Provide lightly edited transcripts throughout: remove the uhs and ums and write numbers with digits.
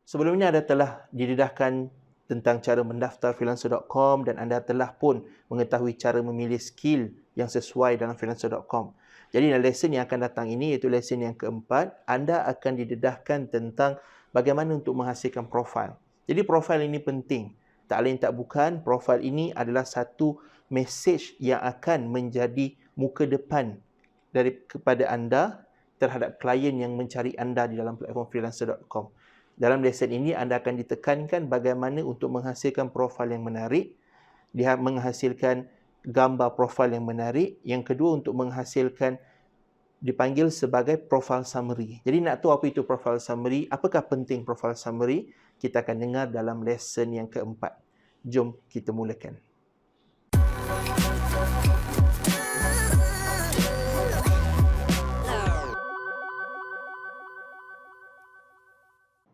Sebelum ini anda telah didedahkan tentang cara mendaftar freelancer.com dan anda telah pun mengetahui cara memilih skill yang sesuai dalam freelancer.com. Jadi dalam lesen yang akan datang ini, iaitu lesen yang keempat, anda akan didedahkan tentang bagaimana untuk menghasilkan profil. Jadi profil ini penting. Tak lain tak bukan, profil ini adalah satu mesej yang akan menjadi muka depan kepada anda terhadap klien yang mencari anda di dalam platform freelancer.com. Dalam lesen ini, anda akan ditekankan bagaimana untuk menghasilkan profil yang menarik, menghasilkan gambar profil yang menarik. Yang kedua, untuk menghasilkan dipanggil sebagai profile summary. Jadi nak tahu apa itu profile summary, apakah penting profile summary, kita akan dengar dalam lesen yang keempat. Jom kita mulakan.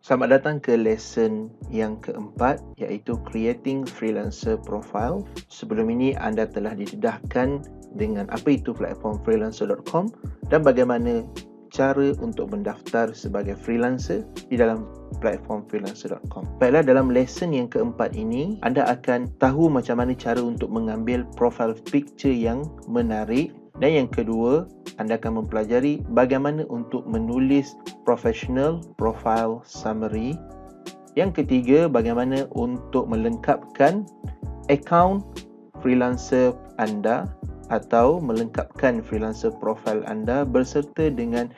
Selamat datang ke lesen yang keempat, iaitu Creating Freelancer Profile. Sebelum ini anda telah didedahkan dengan apa itu platform freelancer.com dan bagaimana cara untuk mendaftar sebagai freelancer di dalam platform freelancer.com. Baiklah, dalam lesen yang keempat ini, anda akan tahu macam mana cara untuk mengambil profile picture yang menarik. Dan yang kedua, anda akan mempelajari bagaimana untuk menulis professional profile summary. Yang ketiga, bagaimana untuk melengkapkan akaun freelancer anda atau melengkapkan freelancer profile anda berserta dengan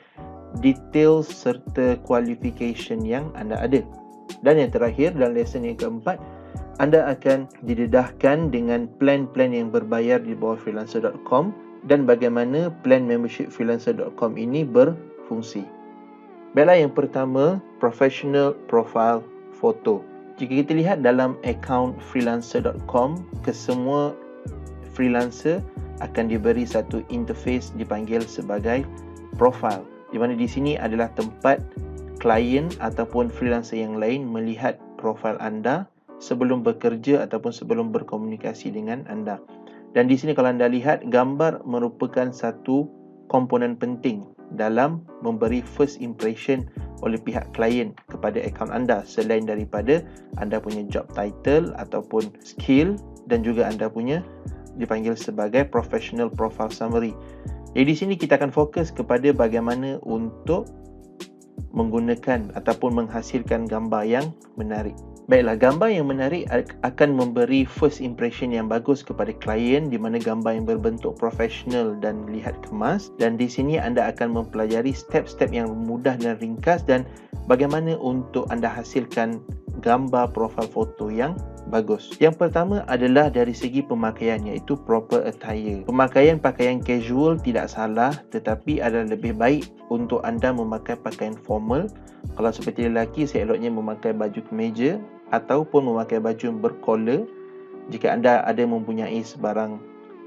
detail serta qualification yang anda ada. Dan yang terakhir, dalam lesen yang keempat, anda akan didedahkan dengan plan-plan yang berbayar di bawah freelancer.com dan bagaimana plan membership freelancer.com ini berfungsi. Baiklah, yang pertama, professional profile photo. Jika kita lihat dalam akaun freelancer.com, kesemua freelancer akan diberi satu interface dipanggil sebagai profile, di mana di sini adalah tempat klien ataupun freelancer yang lain melihat profil anda sebelum bekerja ataupun sebelum berkomunikasi dengan anda. Dan di sini kalau anda lihat, gambar merupakan satu komponen penting dalam memberi first impression oleh pihak klien kepada akaun anda, selain daripada anda punya job title ataupun skill dan juga anda punya dipanggil sebagai professional profile summary. Jadi di sini kita akan fokus kepada bagaimana untuk menggunakan ataupun menghasilkan gambar yang menarik. Baiklah, gambar yang menarik akan memberi first impression yang bagus kepada klien, di mana gambar yang berbentuk profesional dan lihat kemas. Dan di sini anda akan mempelajari step-step yang mudah dan ringkas dan bagaimana untuk anda hasilkan gambar profil foto yang bagus. Yang pertama adalah dari segi pemakaian, iaitu proper attire. Pemakaian pakaian casual tidak salah, tetapi adalah lebih baik untuk anda memakai pakaian formal. Kalau seperti lelaki, seeloknya memakai baju kemeja ataupun memakai baju bercollar. Jika anda ada mempunyai sebarang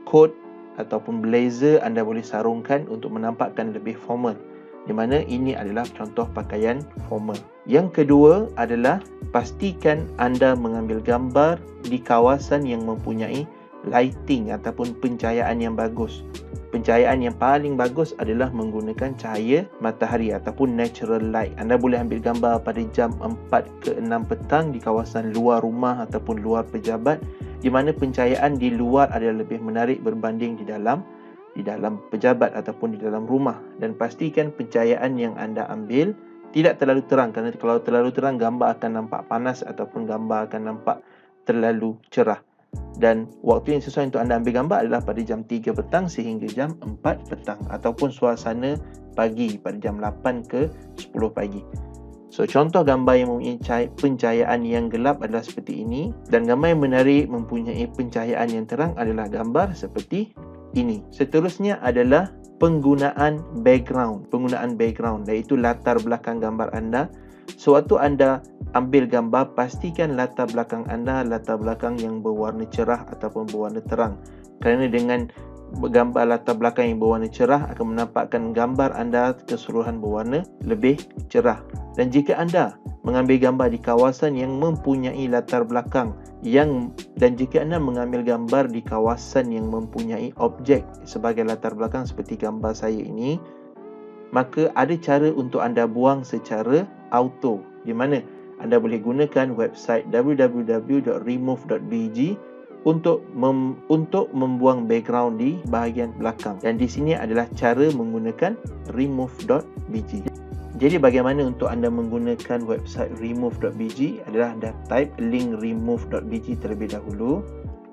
coat ataupun blazer, anda boleh sarungkan untuk menampakkan lebih formal, di mana ini adalah contoh pakaian formal. Yang kedua adalah pastikan anda mengambil gambar di kawasan yang mempunyai lighting ataupun pencahayaan yang bagus. Pencahayaan yang paling bagus adalah menggunakan cahaya matahari ataupun natural light. Anda boleh ambil gambar pada jam 4 ke 6 petang di kawasan luar rumah ataupun luar pejabat, di mana pencahayaan di luar adalah lebih menarik berbanding di dalam pejabat ataupun di dalam rumah. Dan pastikan pencahayaan yang anda ambil tidak terlalu terang, kerana kalau terlalu terang gambar akan nampak panas ataupun gambar akan nampak terlalu cerah. Dan waktu yang sesuai untuk anda ambil gambar adalah pada jam 3 petang sehingga jam 4 petang ataupun suasana pagi pada jam 8 ke 10 pagi. So, contoh gambar yang mempunyai pencahayaan yang gelap adalah seperti ini, dan gambar yang menarik mempunyai pencahayaan yang terang adalah gambar seperti ini. Seterusnya adalah penggunaan background. Penggunaan background iaitu latar belakang gambar anda. Sewaktu anda ambil gambar, pastikan latar belakang anda latar belakang yang berwarna cerah ataupun berwarna terang. Kerana dengan gambar latar belakang yang berwarna cerah akan menampakkan gambar anda keseluruhan berwarna lebih cerah. Dan jika anda mengambil gambar di kawasan yang mempunyai latar belakang dan jika anda mengambil gambar di kawasan yang mempunyai objek sebagai latar belakang seperti gambar saya ini, maka ada cara untuk anda buang secara auto, di mana anda boleh gunakan website www.remove.bg untuk membuang background di bahagian belakang, dan di sini adalah cara menggunakan remove.bg. Jadi bagaimana untuk anda menggunakan website remove.bg adalah anda type link remove.bg terlebih dahulu.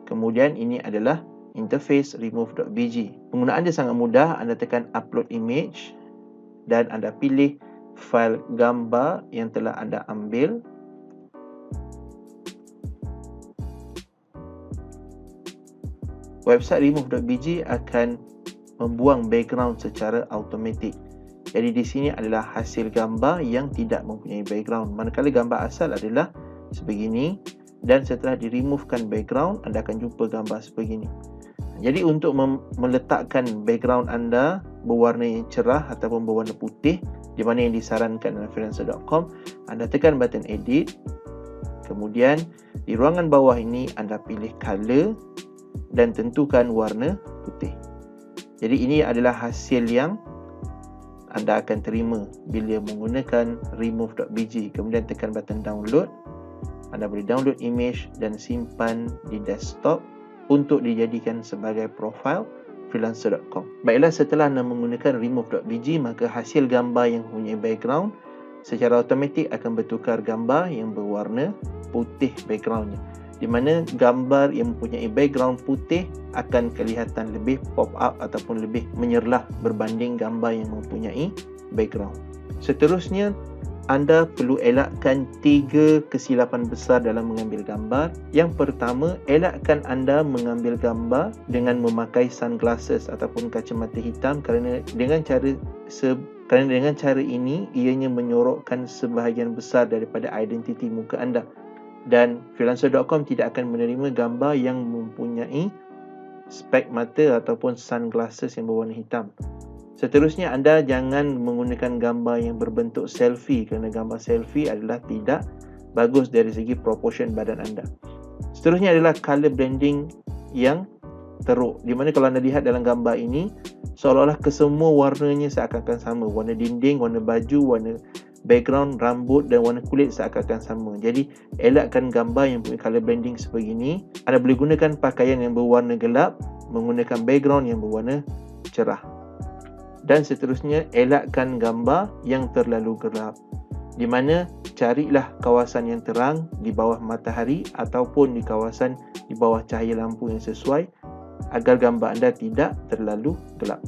Kemudian ini adalah interface remove.bg. Penggunaan dia sangat mudah. Anda tekan upload image dan anda pilih fail gambar yang telah anda ambil. Website remove.bg akan membuang background secara automatik. Jadi di sini adalah hasil gambar yang tidak mempunyai background. Manakala gambar asal adalah sebegini, dan setelah di-removekan background, anda akan jumpa gambar sebegini. Jadi untuk meletakkan background anda berwarna yang cerah ataupun berwarna putih, di mana yang disarankan dalam freelancer.com, anda tekan button edit. Kemudian di ruangan bawah ini anda pilih color dan tentukan warna putih. Jadi ini adalah hasil yang anda akan terima bila menggunakan remove.bg. Kemudian tekan button download. Anda boleh download image dan simpan di desktop untuk dijadikan sebagai profil freelancer.com. Baiklah, setelah anda menggunakan remove.bg, maka hasil gambar yang mempunyai background secara automatik akan bertukar gambar yang berwarna putih backgroundnya, di mana gambar yang mempunyai background putih akan kelihatan lebih pop up ataupun lebih menyerlah berbanding gambar yang mempunyai background. Seterusnya, anda perlu elakkan 3 kesilapan besar dalam mengambil gambar. Yang pertama, elakkan anda mengambil gambar dengan memakai sunglasses ataupun kacamata hitam, kerana dengan cara ini ianya menyorokkan sebahagian besar daripada identiti muka anda, dan freelancer.com tidak akan menerima gambar yang mempunyai spek mata ataupun sunglasses yang berwarna hitam. Seterusnya, anda jangan menggunakan gambar yang berbentuk selfie, kerana gambar selfie adalah tidak bagus dari segi proportion badan anda. Seterusnya adalah color blending yang teruk, di mana kalau anda lihat dalam gambar ini, seolah-olah kesemua warnanya seakan-akan sama. Warna dinding, warna baju, warna background, rambut dan warna kulit seakan-akan sama. Jadi elakkan gambar yang punya color blending sebegini. Anda boleh gunakan pakaian yang berwarna gelap, menggunakan background yang berwarna cerah. Dan seterusnya, elakkan gambar yang terlalu gelap, di mana carilah kawasan yang terang di bawah matahari ataupun di kawasan di bawah cahaya lampu yang sesuai agar gambar anda tidak terlalu gelap.